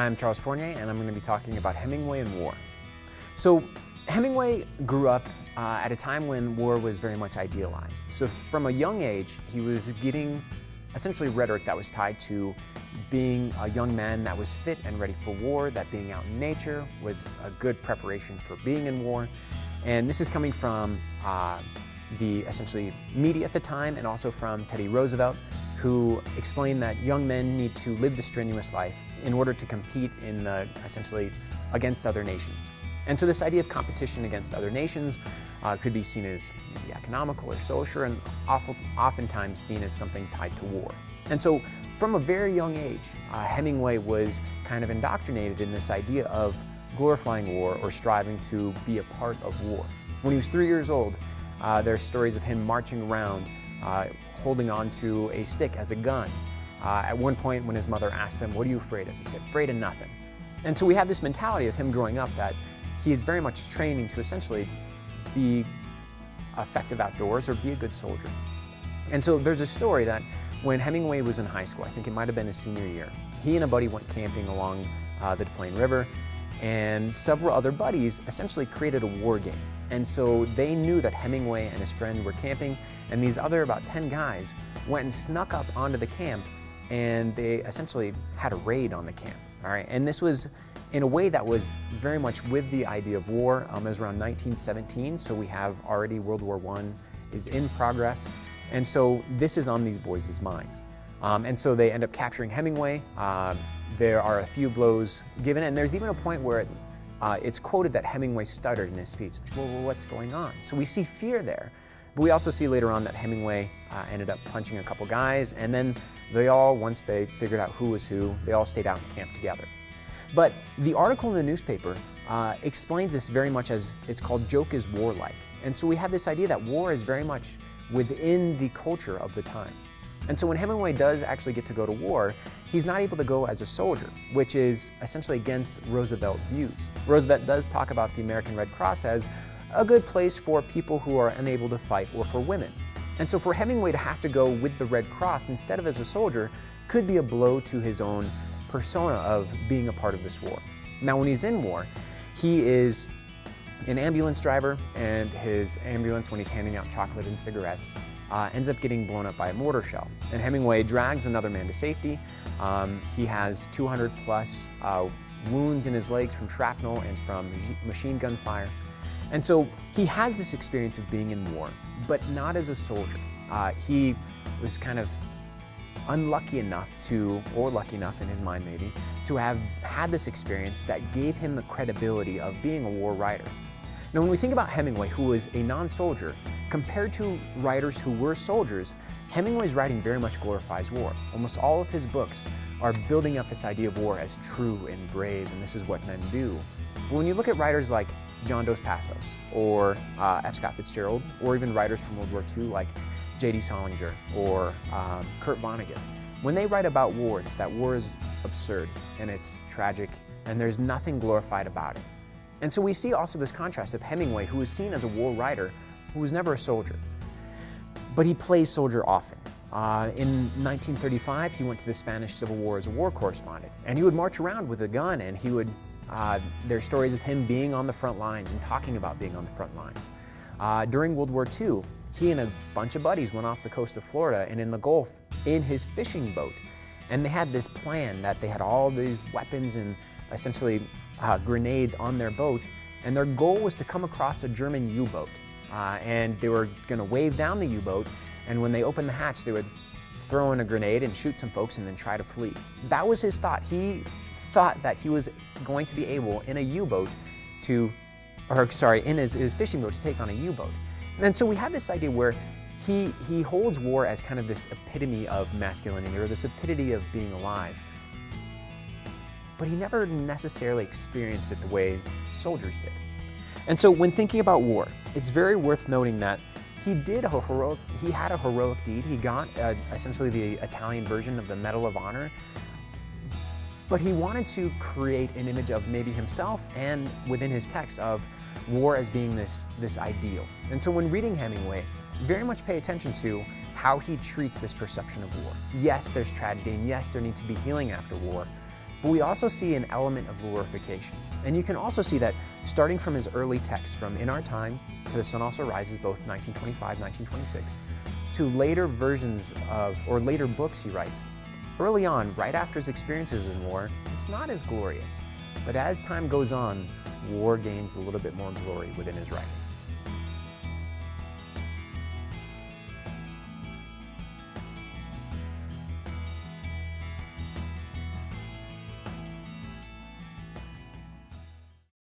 I'm Charles Fournier, and I'm going to be talking about Hemingway and war. So Hemingway grew up at a time when war was very much idealized. So from a young age, he was getting essentially rhetoric that was tied to being a young man that was fit and ready for war, that being out in nature was a good preparation for being in war. And this is coming from the essentially media at the time, and also from Teddy Roosevelt, who explained that young men need to live the strenuous life in order to compete in essentially against other nations. And so this idea of competition against other nations could be seen as maybe economical or social, and oftentimes seen as something tied to war. And so from a very young age, Hemingway was kind of indoctrinated in this idea of glorifying war or striving to be a part of war. When he was 3 years old, there are stories of him marching around holding on to a stick as a gun. At one point when his mother asked him, "What are you afraid of?" he said, "Afraid of nothing." And so we have this mentality of him growing up that he is very much training to essentially be effective outdoors or be a good soldier. And so there's a story that when Hemingway was in high school, I think it might have been his senior year, he and a buddy went camping along the Des Plaines River, and several other buddies essentially created a war game. And so they knew that Hemingway and his friend were camping, and these other about 10 guys went and snuck up onto the camp, and they essentially had a raid on the camp. All right, and this was in a way that was very much with the idea of war. It was around 1917, so we have already World War I is in progress, and so this is on these boys' minds. And so they end up capturing Hemingway. There are a few blows given, and there's even a point where it's quoted that Hemingway stuttered in his speech. Well, what's going on? So we see fear there. But we also see later on that Hemingway ended up punching a couple guys, and then they all, once they figured out who was who, they all stayed out in camp together. But the article in the newspaper explains this very much as it's called "Joke is Warlike." And so we have this idea that war is very much within the culture of the time. And so when Hemingway does actually get to go to war, he's not able to go as a soldier, which is essentially against Roosevelt views. Roosevelt does talk about the American Red Cross as a good place for people who are unable to fight or for women. And so for Hemingway to have to go with the Red Cross instead of as a soldier could be a blow to his own persona of being a part of this war. Now when he's in war, he is an ambulance driver, and his ambulance, when he's handing out chocolate and cigarettes, ends up getting blown up by a mortar shell. And Hemingway drags another man to safety. He has 200 plus wounds in his legs from shrapnel and from machine gun fire. And so he has this experience of being in war, but not as a soldier. He was kind of unlucky enough to, or lucky enough in his mind maybe, to have had this experience that gave him the credibility of being a war writer. Now when we think about Hemingway, who was a non-soldier, compared to writers who were soldiers, Hemingway's writing very much glorifies war. Almost all of his books are building up this idea of war as true and brave, and this is what men do. But when you look at writers like John Dos Passos, or F. Scott Fitzgerald, or even writers from World War II like J.D. Salinger or Kurt Vonnegut, when they write about war, it's that war is absurd and it's tragic and there's nothing glorified about it. And so we see also this contrast of Hemingway, who is seen as a war writer who was never a soldier, but he plays soldier often. In 1935, he went to the Spanish Civil War as a war correspondent, and he would march around with a gun, and he would there are stories of him being on the front lines and talking about being on the front lines. During World War II, he and a bunch of buddies went off the coast of Florida and in the Gulf in his fishing boat. And they had this plan that they had all these weapons and essentially grenades on their boat. And their goal was to come across a German U-boat. And they were going to wave down the U-boat. And when they opened the hatch, they would throw in a grenade and shoot some folks and then try to flee. That was his thought. He thought that he was going to be able in a U-boat in his fishing boat to take on a U-boat. And so we have this idea where he holds war as kind of this epitome of masculinity, or this epitome of being alive. But he never necessarily experienced it the way soldiers did. And so when thinking about war, it's very worth noting that he had a heroic deed. He got essentially the Italian version of the Medal of Honor, but he wanted to create an image of maybe himself and within his text of war as being this ideal. And so when reading Hemingway, very much pay attention to how he treats this perception of war. Yes, there's tragedy, and yes, there needs to be healing after war, But we also see an element of glorification. And you can also see that starting from his early texts, from In Our Time to The Sun Also Rises, both 1925, 1926, to later versions of, or later books he writes. Early on, right after his experiences in war, it's not as glorious. But as time goes on, war gains a little bit more glory within his writings.